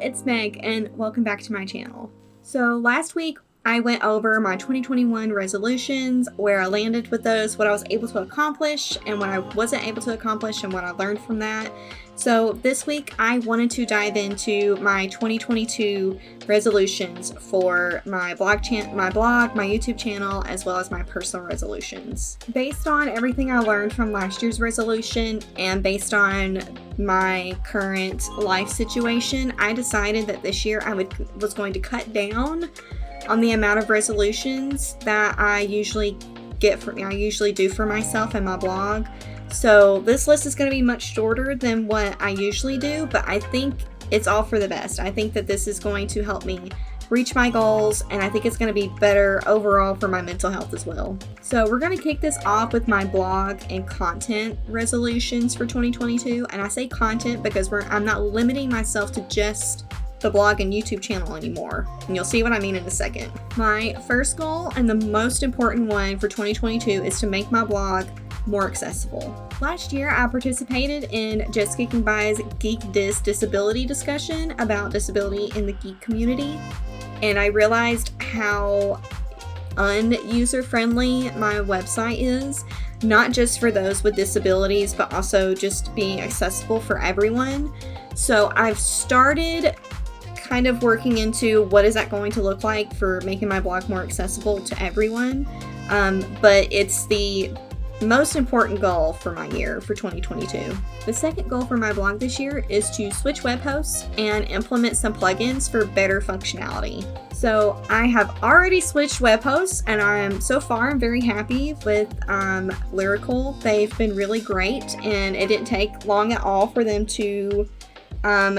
it's Meg, and welcome back to my channel. So last week, I went over my 2021 resolutions, where I landed with those, what I was able to accomplish, and what I wasn't able to accomplish, and what I learned from that. So this week, I wanted to dive into my 2022 resolutions for my blog, my YouTube channel, as well as my personal resolutions. Based on everything I learned from last year's resolution, and based on my current life situation, I decided that this year I was going to cut down on the amount of resolutions that I usually do for myself and my blog. So this list is going to be much shorter than what I usually do, but I think it's all for the best. I think that this is going to help me reach my goals, and I think it's going to be better overall for my mental health as well. So we're going to kick this off with my blog and content resolutions for 2022. And I say content because I'm not limiting myself to just the blog and YouTube channel anymore, and you'll see what I mean in a second. My first goal, and the most important one for 2022, is to make my blog more accessible. Last year, I participated in Just Geeking By's Geek Dis disability discussion about disability in the geek community, and I realized how un-user-friendly my website is, not just for those with disabilities, but also just being accessible for everyone. So I've started kind of working into what is that going to look like for making my blog more accessible to everyone, but it's the most important goal for my year for 2022. The second goal for my blog this year is to switch web hosts and implement some plugins for better functionality. So I have already switched web hosts, and I'm very happy with Lyrical. They've been really great, and it didn't take long at all for them to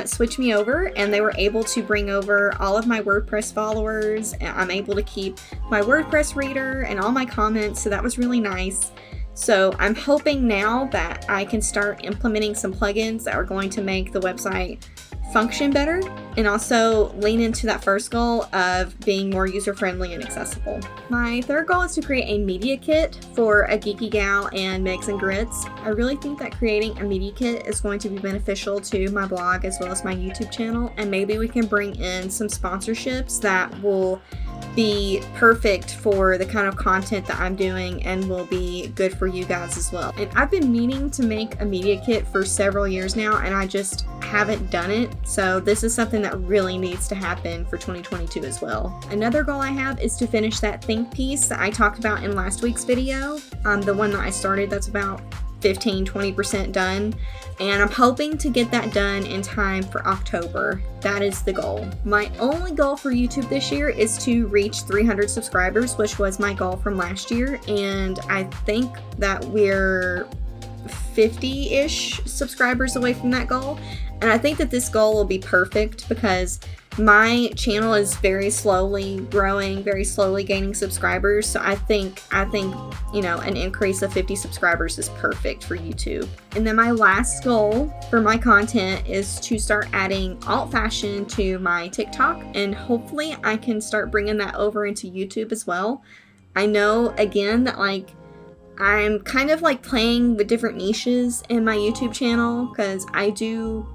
switch me over, and they were able to bring over all of my WordPress followers. I'm able to keep my WordPress reader and all my comments, so that was really nice. So I'm hoping now that I can start implementing some plugins that are going to make the website function better, and also lean into that first goal of being more user-friendly and accessible. My third goal is to create a media kit for A Geeky Gal and meggsngrits. I really think that creating a media kit is going to be beneficial to my blog as well as my YouTube channel, and maybe we can bring in some sponsorships that will be perfect for the kind of content that I'm doing and will be good for you guys as well. And I've been meaning to make a media kit for several years now, and I just haven't done it. So this is something that really needs to happen for 2022 as well. Another goal I have is to finish that think piece that I talked about in last week's video. The one that I started, that's about 15-20% done, and I'm hoping to get that done in time for October. That is the goal. My only goal for YouTube this year is to reach 300 subscribers, which was my goal from last year, and I think that we're 50-ish subscribers away from that goal. And I think that this goal will be perfect because my channel is very slowly growing, very slowly gaining subscribers. So I think, an increase of 50 subscribers is perfect for YouTube. And then my last goal for my content is to start adding alt fashion to my TikTok, and hopefully I can start bringing that over into YouTube as well. I know, again, that I'm kind of playing with different niches in my YouTube channel, because I do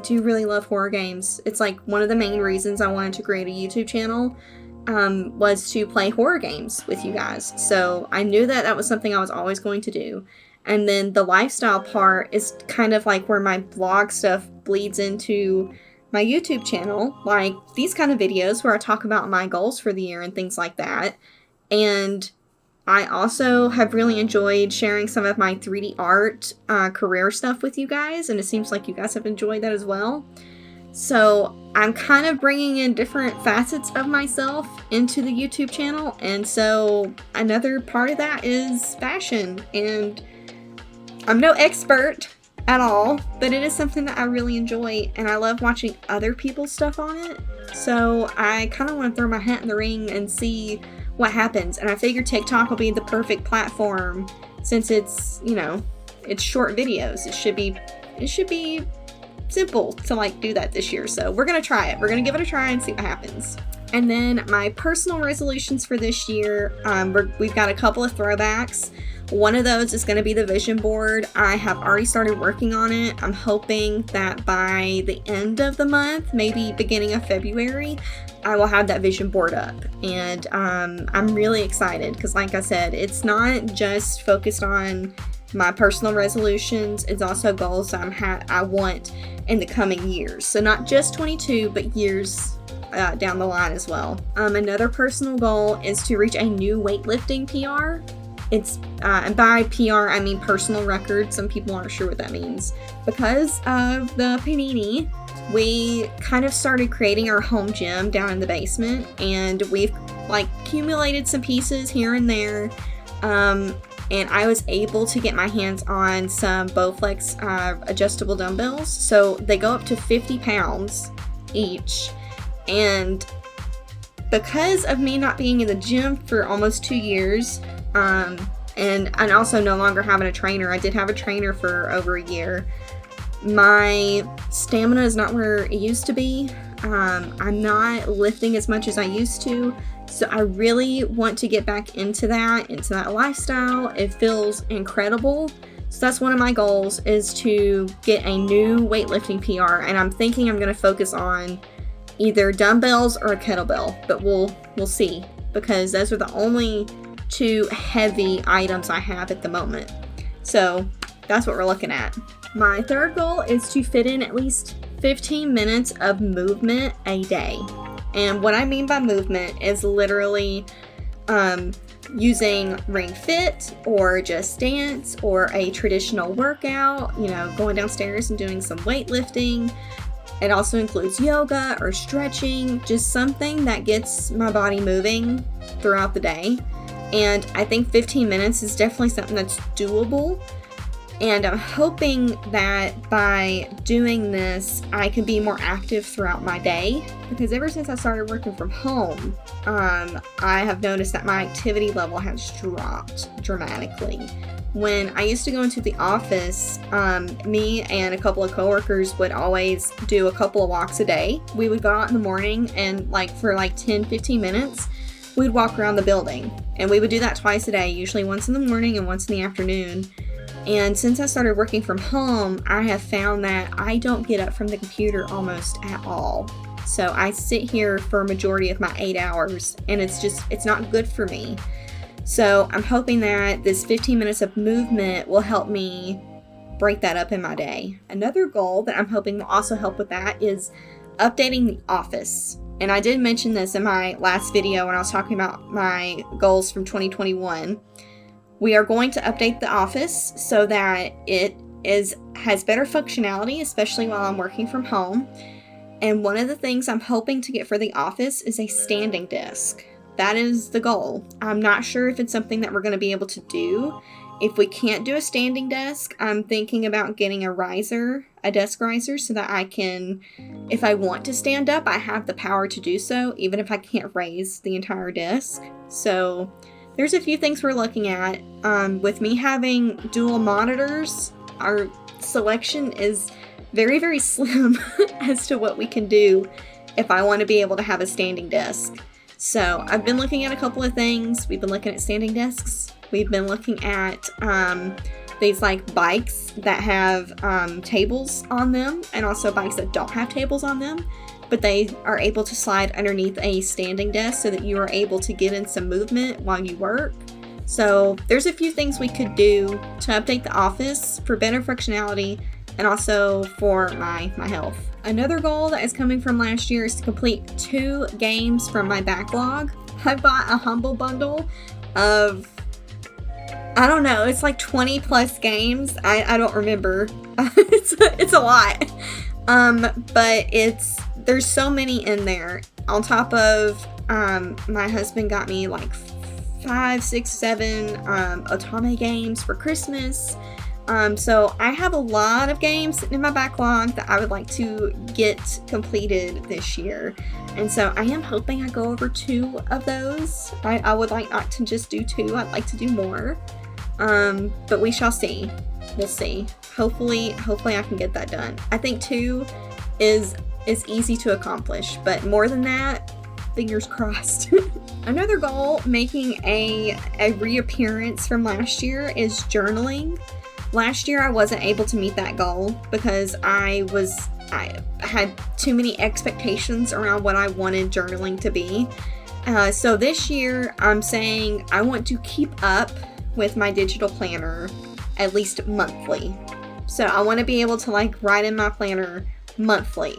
really love horror games. It's one of the main reasons I wanted to create a YouTube channel was to play horror games with you guys. So I knew that that was something I was always going to do. And then the lifestyle part is kind of where my blog stuff bleeds into my YouTube channel, like these kind of videos where I talk about my goals for the year and things like that. And I also have really enjoyed sharing some of my 3D art career stuff with you guys, and it seems like you guys have enjoyed that as well. So I'm kind of bringing in different facets of myself into the YouTube channel, and so another part of that is fashion. And I'm no expert at all, but it is something that I really enjoy, and I love watching other people's stuff on it. So I kind of want to throw my hat in the ring and see what happens. And I figure TikTok will be the perfect platform, since it's it's short videos. It should be simple to do that this year. So we're gonna try it. We're gonna give it a try and see what happens. And then my personal resolutions for this year, we've got a couple of throwbacks. One of those is going to be the vision board. I have already started working on it. I'm hoping that by the end of the month, maybe beginning of February, I will have that vision board up. And I'm really excited because, like I said, it's not just focused on my personal resolutions. It's also goals that I want in the coming years. So not just 22, but years down the line as well. Another personal goal is to reach a new weightlifting PR. It's and by PR I mean personal record. Some people aren't sure what that means. Because of the panini, we kind of started creating our home gym down in the basement, and we've like accumulated some pieces here and there. And I was able to get my hands on some Bowflex adjustable dumbbells. So they go up to 50 pounds each. And because of me not being in the gym for almost 2 years, and also no longer having a trainer, I did have a trainer for over a year, my stamina is not where it used to be. I'm not lifting as much as I used to. So I really want to get back into that lifestyle. It feels incredible. So that's one of my goals, is to get a new weightlifting PR. And I'm thinking I'm going to focus on either dumbbells or a kettlebell, but we'll see, because those are the only two heavy items I have at the moment. So that's what we're looking at. My third goal is to fit in at least 15 minutes of movement a day. And what I mean by movement is literally using Ring Fit or Just Dance or a traditional workout, going downstairs and doing some weightlifting. It also includes yoga or stretching, just something that gets my body moving throughout the day. And I think 15 minutes is definitely something that's doable. And I'm hoping that by doing this, I can be more active throughout my day. Because ever since I started working from home, I have noticed that my activity level has dropped dramatically. When I used to go into the office, me and a couple of coworkers would always do a couple of walks a day. We would go out in the morning and for 10-15 minutes, we'd walk around the building. And we would do that twice a day, usually once in the morning and once in the afternoon. And since I started working from home, I have found that I don't get up from the computer almost at all. So I sit here for a majority of my 8 hours, and it's not good for me. So I'm hoping that this 15 minutes of movement will help me break that up in my day. Another goal that I'm hoping will also help with that is updating the office. And I did mention this in my last video when I was talking about my goals from 2021. We are going to update the office so that it has better functionality, especially while I'm working from home. And one of the things I'm hoping to get for the office is a standing desk. That is the goal. I'm not sure if it's something that we're going to be able to do. If we can't do a standing desk, I'm thinking about getting a desk riser, so that I can, if I want to stand up, I have the power to do so, even if I can't raise the entire desk. So there's a few things we're looking at. With me having dual monitors, our selection is very, very slim as to what we can do if I want to be able to have a standing desk. So I've been looking at a couple of things. We've been looking at standing desks. We've been looking at these bikes that have tables on them, and also bikes that don't have tables on them, but they are able to slide underneath a standing desk so that you are able to get in some movement while you work. So there's a few things we could do to update the office for better functionality and also for my health. Another goal that is coming from last year is to complete 2 games from my backlog. I bought a humble bundle of, I don't know, it's 20 plus games. I don't remember. It's a lot. But there's so many in there. On top of, my husband got me 5, 6, 7 Otome games for Christmas. So I have a lot of games in my backlog that I would like to get completed this year. And so I am hoping I go over 2 of those. I would like not to just do 2. I'd like to do more. But we shall see. We'll see. Hopefully I can get that done. I think 2 is easy to accomplish, but more than that, fingers crossed. Another goal making a reappearance from last year is journaling. Last year I wasn't able to meet that goal because I had too many expectations around what I wanted journaling to be. So this year I'm saying I want to keep up with my digital planner at least monthly. So I want to be able to like write in my planner monthly.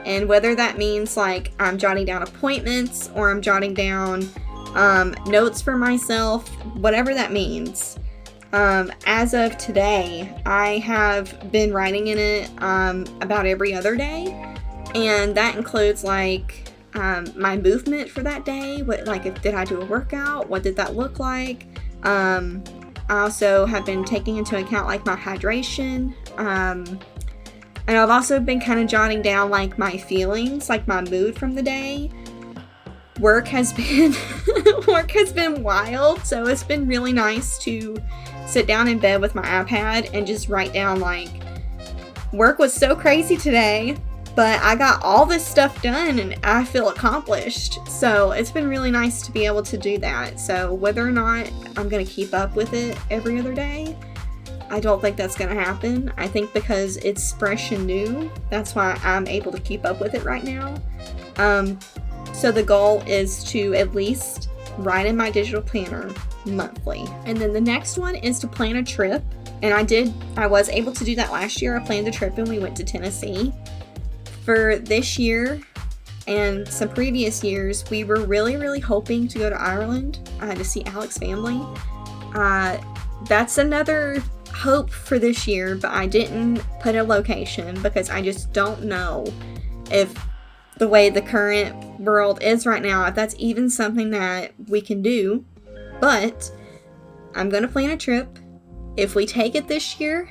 And whether that means like I'm jotting down appointments or I'm jotting down notes for myself, whatever that means. As of today, I have been writing in it about every other day, and that includes like my movement for that day. What, like, if did I do a workout? What did that look like? I also have been taking into account like my hydration, and I've also been kind of jotting down like my feelings, like my mood from the day. Work has been wild, so it's been really nice to sit down in bed with my iPad and just write down like, work was so crazy today, but I got all this stuff done and I feel accomplished. So it's been really nice to be able to do that. So whether or not I'm going to keep up with it every other day, I don't think that's going to happen. I think because it's fresh and new, that's why I'm able to keep up with it right now. So the goal is to at least write in my digital planner monthly. And then the next one is to plan a trip. And I was able to do that last year. I planned a trip and we went to Tennessee. For this year and some previous years, we were really, really hoping to go to Ireland to see Alex's family. That's another hope for this year, but I didn't put a location because I just don't know if the way the current world is right now, if that's even something that we can do. But I'm going to plan a trip. If we take it this year,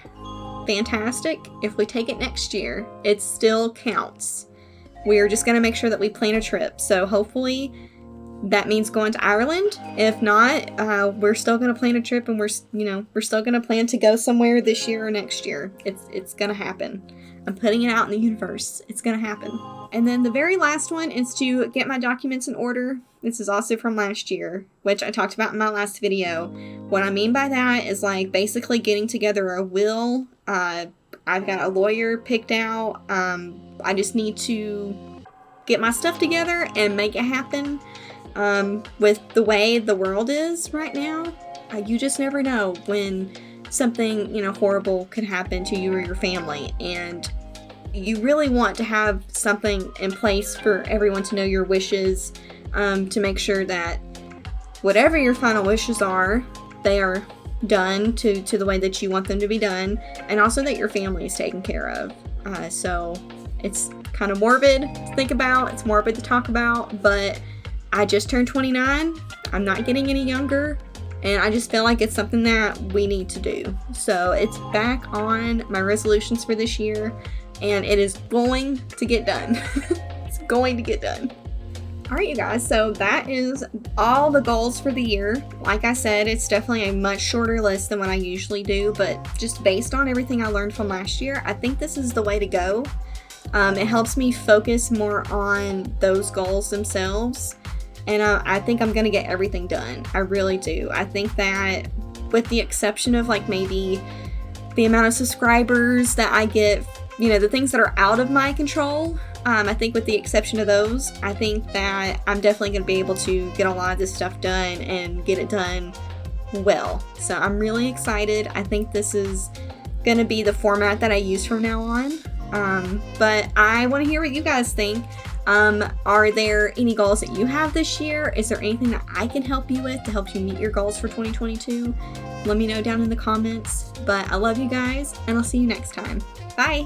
fantastic. If we take it next year, it still counts. We're just going to make sure that we plan a trip. So hopefully that means going to Ireland. If not, we're still going to plan a trip, and we're still going to plan to go somewhere this year or next year. It's going to happen. I'm putting it out in the universe. It's going to happen. And then the very last one is to get my documents in order. This is also from last year, which I talked about in my last video. What I mean by that is like basically getting together a will. I've got a lawyer picked out. I just need to get my stuff together and make it happen. With the way the world is right now, you just never know when something, horrible could happen to you or your family. And you really want to have something in place for everyone to know your wishes, to make sure that whatever your final wishes are, they are done to the way that you want them to be done, and also that your family is taken care of. So it's kind of morbid to think about, it's morbid to talk about, but I just turned 29, I'm not getting any younger, and I just feel like it's something that we need to do. So it's back on my resolutions for this year, and it is going to get done. It's going to get done. Alright, you guys, so that is all the goals for the year. Like I said, it's definitely a much shorter list than what I usually do, but just based on everything I learned from last year, I think this is the way to go. It helps me focus more on those goals themselves, and I think I'm going to get everything done. I really do. I think that with the exception of like maybe the amount of subscribers that I get, the things that are out of my control, I think with the exception of those, I think that I'm definitely going to be able to get a lot of this stuff done and get it done well. So I'm really excited. I think this is going to be the format that I use from now on. But I want to hear what you guys think. Are there any goals that you have this year? Is there anything that I can help you with to help you meet your goals for 2022? Let me know down in the comments. But I love you guys, and I'll see you next time. Bye!